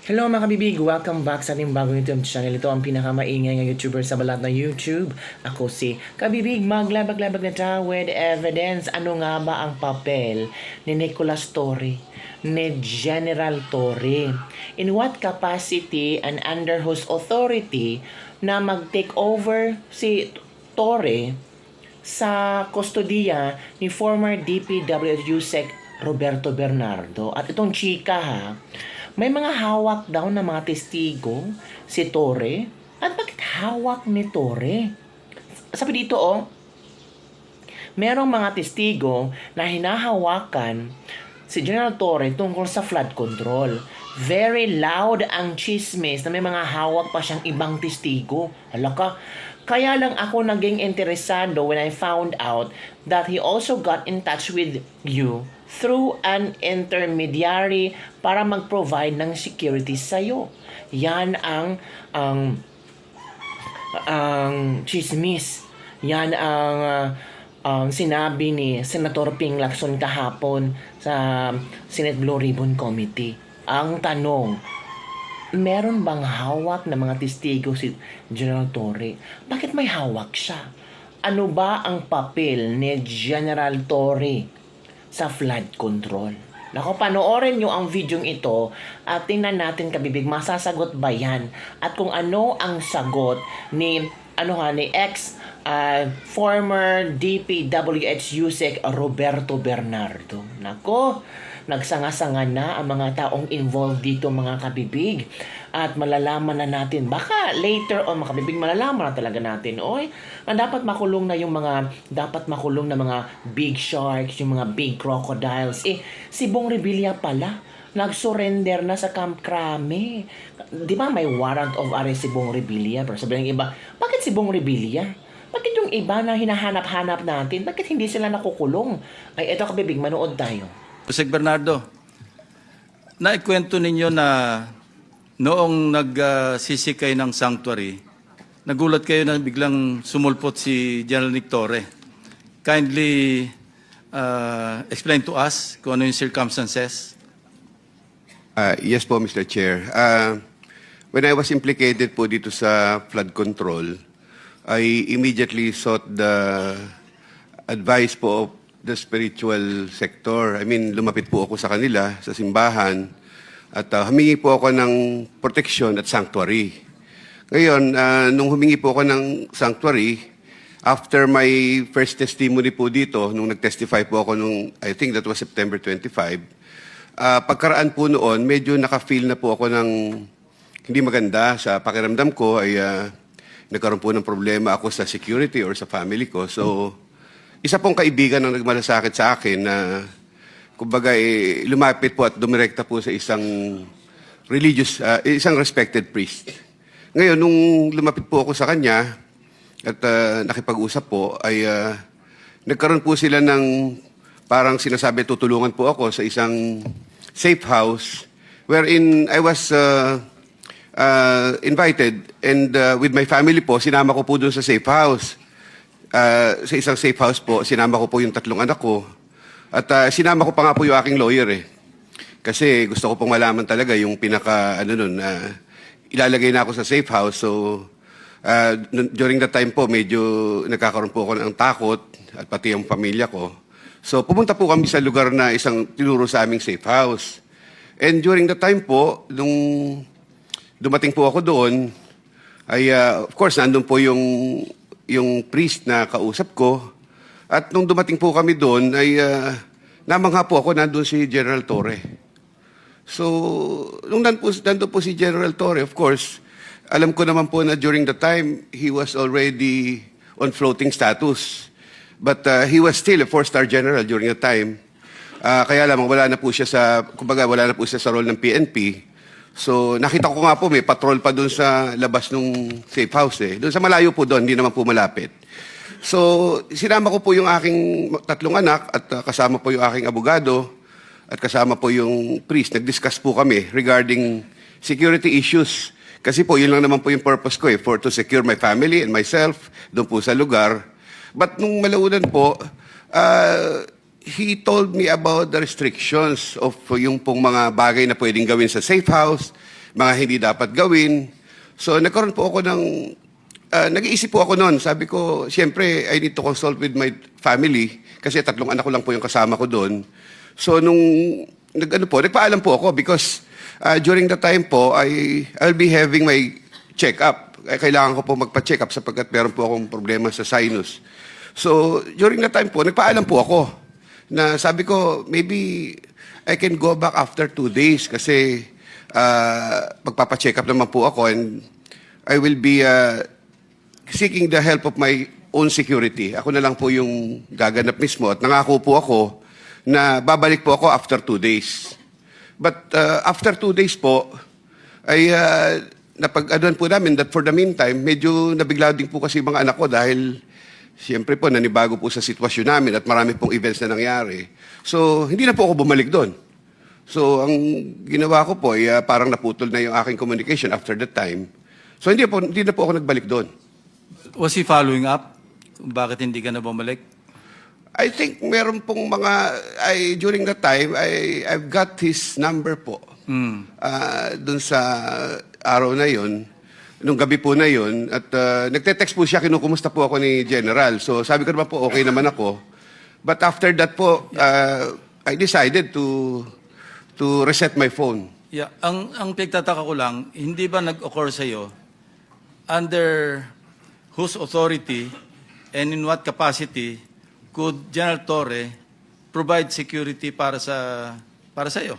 Hello mga kabibig! Welcome back sa ating bagong YouTube channel. Ito ang pinakamaingay ng YouTuber sa balat ng YouTube. Ako si Kabibig, maglabag-labag na tayo with evidence. Ano nga ba ang papel ni Nicolas Torre, ni General Torre? In what capacity and under whose authority na mag-take over si Torre sa kustodiya ni former DPWH Yusek Roberto Bernardo? At itong chika ha, may mga hawak daw na mga testigo si Torre. At bakit hawak ni Torre? Sabi dito merong mga testigo na hinahawakan si General Torre tungkol sa flood control. Very loud ang chismis na may mga hawak pa siyang ibang testigo. Hala ka. Kaya lang ako naging interesado when I found out that he also got in touch with you through an intermediary para mag-provide ng security sa'yo. Yan ang chismis. Yan ang sinabi ni Senator Ping Lacson kahapon sa Senate Blue Ribbon Committee. Ang tanong, meron bang hawak na mga testigo si General Torre? Bakit may hawak siya? Ano ba ang papel ni General Torre sa flood control? Nako, panoorin nyo ang video ito at tingnan natin, kabibig, masasagot ba yan? At kung ano ang sagot ni former DPWH Yusek Roberto Bernardo. Nako, nagsanga-sanga na ang mga taong involved dito, mga kabibig. At malalaman na natin, baka later on mga kabibig, malalaman na talaga natin, na dapat makulong na mga big sharks, yung mga big crocodiles. Si Bong Revilla pala, nag-surrender na sa Camp Crame. Di ba may warrant of arrest si Bong Revilla? Pero sabi ng iba, bakit si Bong Revilla? Bakit yung iba na hinahanap-hanap natin? Bakit hindi sila nakukulong? Ay, eto kabibig, manood tayo. Jose Bernardo, naikwento ninyo na noong nagsisikay ng sanctuary, nagulat kayo na biglang sumulpot si General Nick Torre. Kindly explain to us kung ano yung circumstances. Yes po, Mr. Chair. When I was implicated po dito sa flood control, I immediately sought the advice po of the spiritual sector. I mean, lumapit po ako sa kanila, sa simbahan, at humingi po ako ng protection at sanctuary. Ngayon, nung humingi po ako ng sanctuary, after my first testimony po dito, nung nag-testify po ako nung, I think that was September 25, pagkaraan po noon, medyo naka-feel na po ako ng hindi maganda sa pakiramdam ko, ay nagkaroon po ng problema ako sa security or sa family ko. So, isa pong kaibigan ang nagmalasakit sa akin na kumbaga lumapit po at dumirekta po sa isang isang respected priest. Ngayon, nung lumapit po ako sa kanya at nakipag-usap po, ay nagkaroon po sila ng parang sinasabi tutulungan po ako sa isang safe house wherein I was invited and with my family po, sinama ko po doon sa safe house. Sa isang safe house po, sinama ko po yung 3 anak ko. At sinama ko pa nga po yung aking lawyer Kasi gusto ko pong malaman talaga yung ilalagay na ako sa safe house. So, during that time po, medyo nagkakaroon po ako ng takot at pati yung pamilya ko. So, pumunta po kami sa lugar na isang tinuro sa aming safe house. And during that time po, nung dumating po ako doon, ay of course, nandun po yung priest na kausap ko. At nung dumating po kami doon, ay namangha po ako, nandun si General Torre. So, nung nandun po si General Torre, of course, alam ko naman po na during the time, he was already on floating status. But he was still a 4-star general during the time. Kaya lamang wala na po siya sa role ng PNP. So, nakita ko nga po, may patrol pa doon sa labas ng safe house Doon sa malayo po doon, hindi naman po malapit. So, sinama ko po yung aking 3 anak at kasama po yung aking abogado at kasama po yung priest. Nag-discuss po kami regarding security issues. Kasi po, yun lang naman po yung purpose ko to secure my family and myself doon po sa lugar. But nung malaunan po, he told me about the restrictions of yung pong mga bagay na pwedeng gawin sa safe house mga hindi dapat gawin. So nagkaroon po ako ng, nag-iisip po ako noon. Sabi ko, siyempre, I need to consult with my family kasi 3 anak ko lang po yung kasama ko doon. So nung nagpaalam po ako because during the time po, I'll be having my check-up. Kailangan ko po magpa-check up sapagkat meron po akong problema sa sinus. So during the time po, nagpaalam po ako na sabi ko, maybe I can go back after 2 days kasi magpapa-check up naman po ako and I will be seeking the help of my own security. Ako na lang po yung gaganap mismo at nangako po ako na babalik po ako after 2 days. But after 2 days po, ay napag-anuan po namin that for the meantime, medyo nabigla din po kasi mga anak ko dahil siyempre po nanibago po sa sitwasyon namin at marami pong events na nangyari. So, hindi na po ako bumalik doon. So, ang ginawa ko po ay parang naputol na yung aking communication after that time. So, hindi na po ako nagbalik doon. Was he following up? Bakit hindi ka na bumalik? I think meron pong during that time, I've got his number po. Doon sa araw na yon, nung gabi po na yon, at nagte-text po siya, kinukumusta po ako ni General. So sabi ko naman po, okay naman ako. But after that po, I decided to reset my phone. Yeah, ang pagtataka ko lang, hindi ba nag-occur sa'yo under whose authority and in what capacity could General Torre provide security para sa iyo?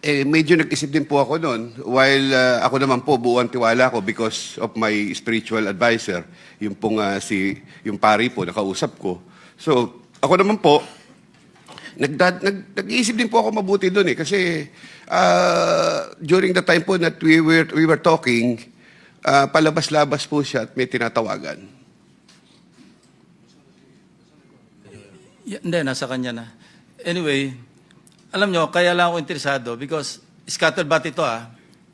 Medyo nag-isip din po ako noon while ako naman po buuan tiwala ko because of my spiritual advisor, yung pong yung pari po nakausap ko. So, ako naman po nag-iisip din po ako mabuti doon kasi during the time po that we were talking, palabas-labas po siya at may tinatawagan. Hindi, nasa kanya na. Anyway, alam nyo, kaya lang ako interesado because scatterbat ito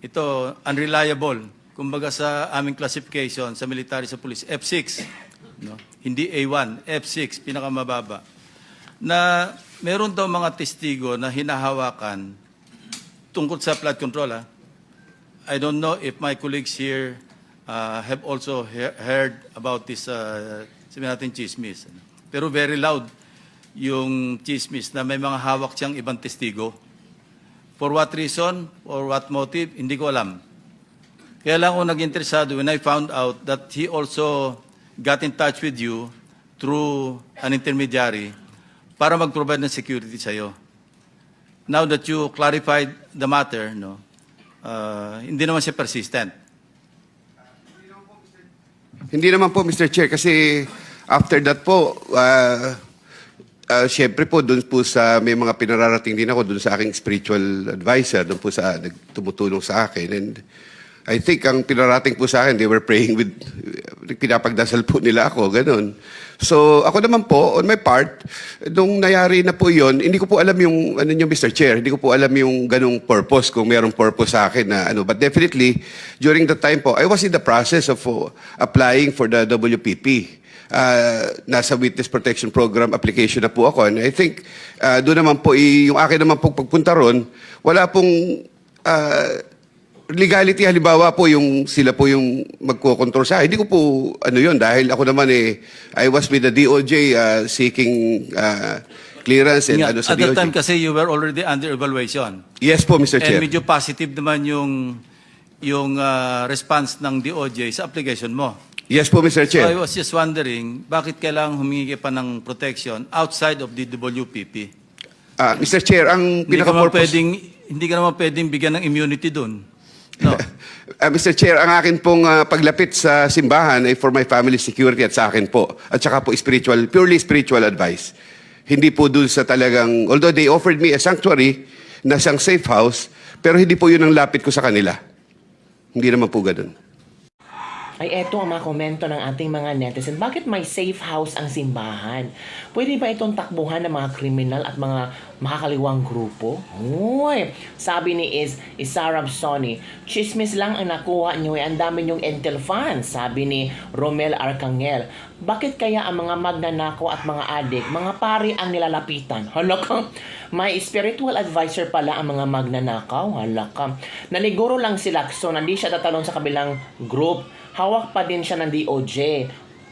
Ito, unreliable. Kumbaga sa aming classification, sa military, sa police, F6. No? Hindi A1, F6, pinakamababa. Na meron daw mga testigo na hinahawakan tungkol sa flood control. I don't know if my colleagues here have also heard about this, sabi natin, chismis. Pero very loud yung chismis na may mga hawak siyang ibang testigo. For what reason or what motive, hindi ko alam. Kaya lang ako nag-interesado when I found out that he also got in touch with you through an intermediary para mag-provide ng security sa'yo. Now that you clarified the matter, hindi naman siya persistent. Hindi naman po, Mr. Chair, kasi after that po, siyempre po, doon po may mga pinararating din ako doon sa aking spiritual advisor, doon po sa tumutulong sa akin. And I think ang pinarating po sa akin, they were praying with, pinapagdasal po nila ako, ganun. So ako naman po, on my part, nung nangyari na po yon, hindi ko po alam yung, Mr. Chair, hindi ko po alam yung ganung purpose, kung mayroong purpose sa akin na But definitely, during the time po, I was in the process of applying for the WPP. Nasa Witness Protection Program application na po ako. And I think, doon naman po, yung akin naman po pagpunta ron, wala pong legality. Halimbawa po, sila po yung magkocontrol sa akin. Hindi ko po, yun, dahil ako naman I was with the DOJ seeking clearance and Yeah, sa at that DOJ. time kasi you were already under evaluation. Yes po, Mr. And Chair. medyo positive naman yung response ng DOJ sa application mo. Yes po, Mr. So I Chair. was just wondering, bakit kailangang humingi pa ng protection outside of the WPP? Mr. Chair, ang pinaka-purpose... Hindi ka naman pwedeng bigyan ng immunity doon. No. Mr. Chair, ang akin pong paglapit sa simbahan ay for my family security at sa akin po. At saka po purely spiritual advice. Hindi po dun sa talagang, although they offered me a sanctuary na siyang safe house, pero hindi po yun ang lapit ko sa kanila. Hindi naman po ganun. Ay, eto ang mga komento ng ating mga netizen. Bakit may safe house ang simbahan? Pwede ba itong takbuhan ng mga kriminal at mga makakaliwang grupo. Uy, sabi ni Isarab Sony, chismis lang ang nakuha nyo ang dami nyong Intel fans. Sabi ni Romel Arcangel, bakit kaya ang mga magnanakaw at mga adik, mga pari ang nilalapitan? Halakang, may spiritual advisor pala ang mga magnanakaw. Halakang, naliguro lang si Lacson, hindi siya tatalon sa kabilang group. Hawak pa din siya ng DOJ.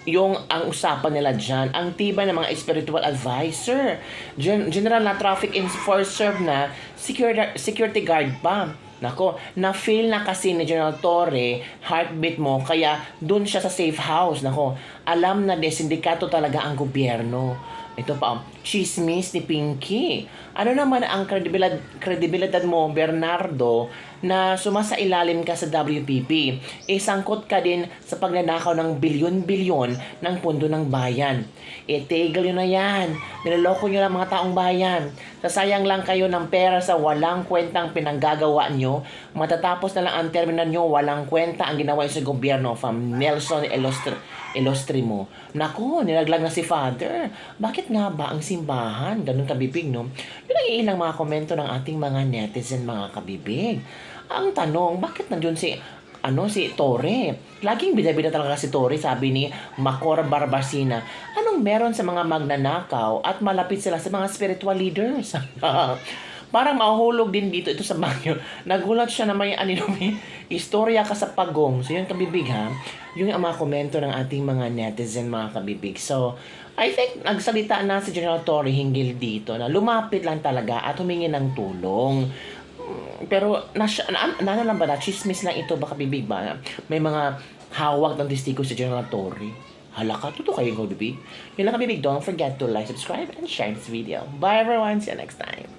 Yung ang usapan nila dyan, ang tibay ng mga spiritual advisor. General na traffic enforcer na security guard pa. Nako, na-feel na kasi ni General Torre, heartbeat mo, kaya dun siya sa safe house. Nako, alam na sindikato talaga ang gobyerno. Ito pa, chismis ni Pinky. Ano naman ang kredibilidad mo, Bernardo, na sumasailalim ka sa WPP? Sangkot ka din sa pagnanakaw ng bilyon-bilyon ng pundo ng bayan. Tigil nyo na yan. Niloloko nyo lang mga taong bayan. Sasayang lang kayo ng pera sa walang kwentang pinanggagawa nyo. Matatapos na lang ang terminal nyo, walang kwenta ang ginawa sa gobyerno. From Nelson Elostrimo. Naku, nilaglag na si Father. Bakit nga ba ang simbahan? Ganun kabibig, no? Yun ang ilang mga komento ng ating mga netizen, mga kabibig. Ang tanong, bakit nandiyon si Torre? Laging bida-bida talaga si Torre, sabi ni Macor Barbacina. Anong meron sa mga magnanakaw at malapit sila sa mga spiritual leaders? Parang mahuhulog din dito ito sa Baguio. Nagulat siya na may istorya ka sa pagong. So yun kabibig ha. Yung mga komento ng ating mga netizen, mga kabibig. So, I think nagsalita na si General Torre hinggil dito na lumapit lang talaga at humingi ng tulong. Pero, ano lang ba na? Chismis lang ito, baka bibig ba? May mga hawak ng testigo si General Torre. Halaka, totoo kayo ko, bibig. Yun lang kabibig. Don't forget to like, subscribe, and share this video. Bye everyone. See you next time.